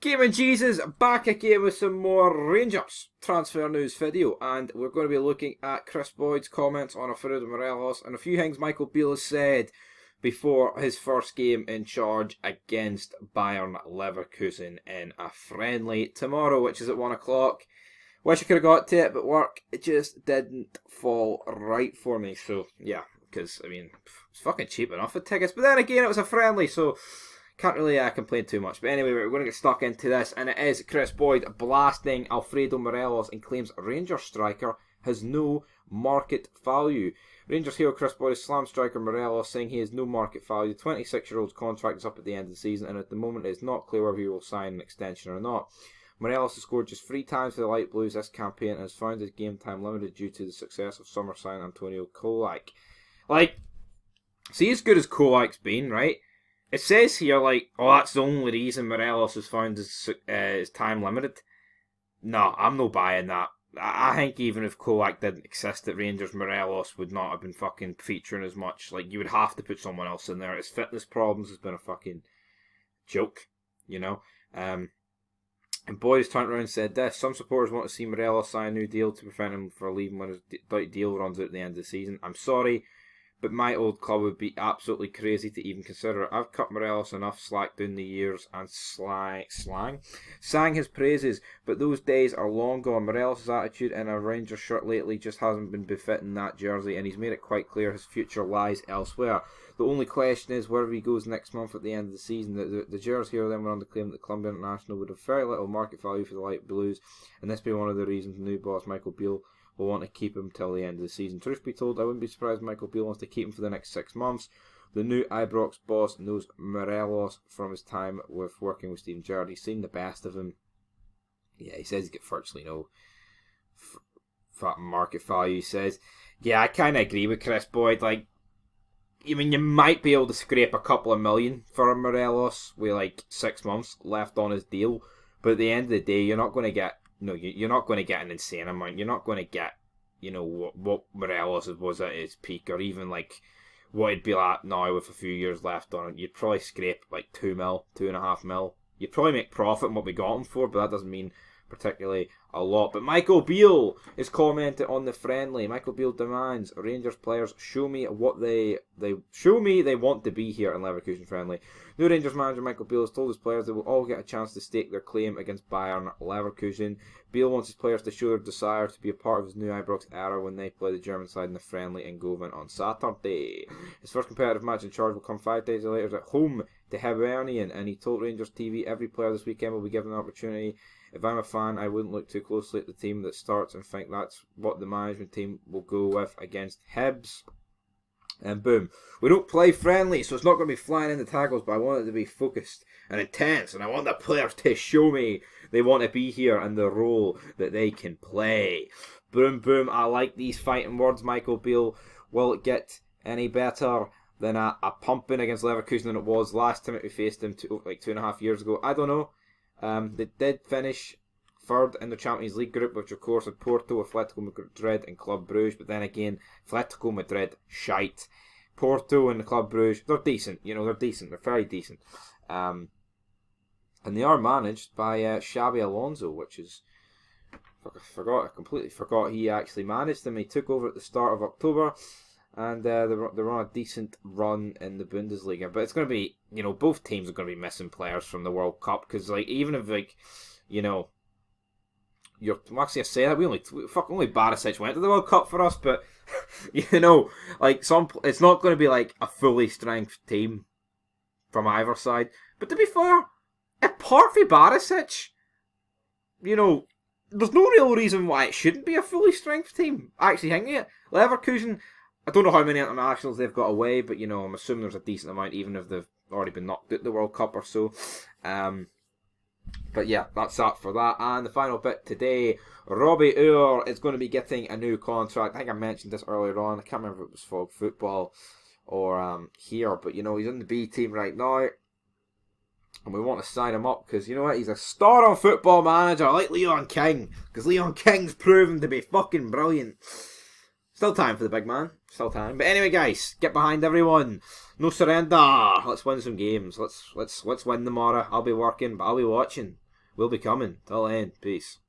Gaming Jesus back again with some more Rangers transfer news video, and we're going to be looking at Kris Boyd's comments on Alfredo Morelos and a few things Michael Beale has said before his first game in charge against Bayern Leverkusen in a friendly tomorrow, which is at 1 o'clock. Wish I could have got to it, but work, it just didn't fall right for me. So, yeah, because, I mean, it's fucking cheap enough with tickets. But then again, it was a friendly, so can't really complain too much. But anyway, we're going to get stuck into this, and it is Kris Boyd blasting Alfredo Morelos and claims Rangers striker has no market value. Rangers hero Kris Boyd has slammed striker Morelos, saying he has no market value. The 26-year-old's contract is up at the end of the season, and at the moment it is not clear whether he will sign an extension or not. Morelos has scored just 3 times for the Light Blues this campaign and has found his game time limited due to the success of summer signing Antonio Kolak. See, as good as Kolak's been, right? It says here, that's the only reason Morelos has found his time limited. No, I'm no buying that. I think even if Kolak didn't exist at Rangers, Morelos would not have been fucking featuring as much. You would have to put someone else in there. His fitness problems has been a fucking joke, you know? And Boyd turned around and said this: some supporters want to see Morelos sign a new deal to prevent him from leaving when his deal runs out at the end of the season. I'm sorry, but my old club would be absolutely crazy to even consider it. I've cut Morelos enough slack down the years and sang his praises, but those days are long gone. Morelos' attitude in a Rangers shirt lately just hasn't been befitting that jersey, and he's made it quite clear his future lies elsewhere. The only question is wherever he goes next month at the end of the season. The Jersey hero then went on to claim that the Columbia International would have very little market value for the Light Blues, and this being one of the reasons the new boss Michael Beale will want to keep him till the end of the season. Truth be told, I wouldn't be surprised if Michael Beale wants to keep him for the next 6 months. The new Ibrox boss knows Morelos from his time with working with Steven Gerrard. He's seen the best of him. Yeah, he says he's got virtually no market value. He says, yeah, I kind of agree with Kris Boyd. You might be able to scrape a couple of million for Morelos with 6 months left on his deal, but at the end of the day, you're not going to get you're not going to get an insane amount. You're not going to get, what Morelos was at his peak, or even what it'd be like now with a few years left on it. You'd probably scrape 2 mil, 2.5 mil. You'd probably make profit on what we got him for, but that doesn't mean particularly a lot. But Michael Beale is commenting on the friendly. Michael Beale demands Rangers players show me what they want to be here in Leverkusen friendly. New Rangers manager Michael Beale has told his players they will all get a chance to stake their claim against Bayern Leverkusen. Beale wants his players to show their desire to be a part of his new Ibrox era when they play the German side in the friendly in Govan on Saturday. His first competitive match in charge will come 5 days later at home to Hibernian, and he told Rangers TV every player this weekend will be given an opportunity. If I'm a fan, I wouldn't look too closely at the team that starts and think that's what the management team will go with against Hibs. And boom. We don't play friendly, so it's not going to be flying in the tackles, but I want it to be focused and intense, and I want the players to show me they want to be here and the role that they can play. Boom, boom. I like these fighting words, Michael Beale. Will it get any better than a pumping against Leverkusen than it was last time we faced them 2.5 years ago? I don't know. They did finish third in the Champions League group, which of course had Porto, Atletico Madrid and Club Brugge, but then again, Atletico Madrid, shite. Porto and the Club Brugge, they're decent, they're very decent. And they are managed by Xabi Alonso, which is, I completely forgot he actually managed them. He took over at the start of October, and they're on a decent run in the Bundesliga. But it's going to be, both teams are going to be missing players from the World Cup, because even if you're actually I say that only Barisic went to the World Cup for us, but it's not going to be a fully strength team from either side. But to be fair, apart from Barisic, there's no real reason why it shouldn't be a fully strength team. Actually, hanging it, Leverkusen, I don't know how many internationals they've got away, but I'm assuming there's a decent amount, even if they've already been knocked out the World Cup or so. But yeah, that's that for that. And the final bit today, Robbie Uhr is going to be getting a new contract. I think I mentioned this earlier on. I can't remember if it was Fog Football or here, but he's in the B team right now. And we want to sign him up because, he's a star on Football Manager, like Leon King. Because Leon King's proven to be fucking brilliant. Still time for the big man. Still time. But anyway, guys, get behind everyone. No surrender. Let's win some games. Let's win tomorrow. I'll be working, but I'll be watching. We'll be coming. Till then, peace.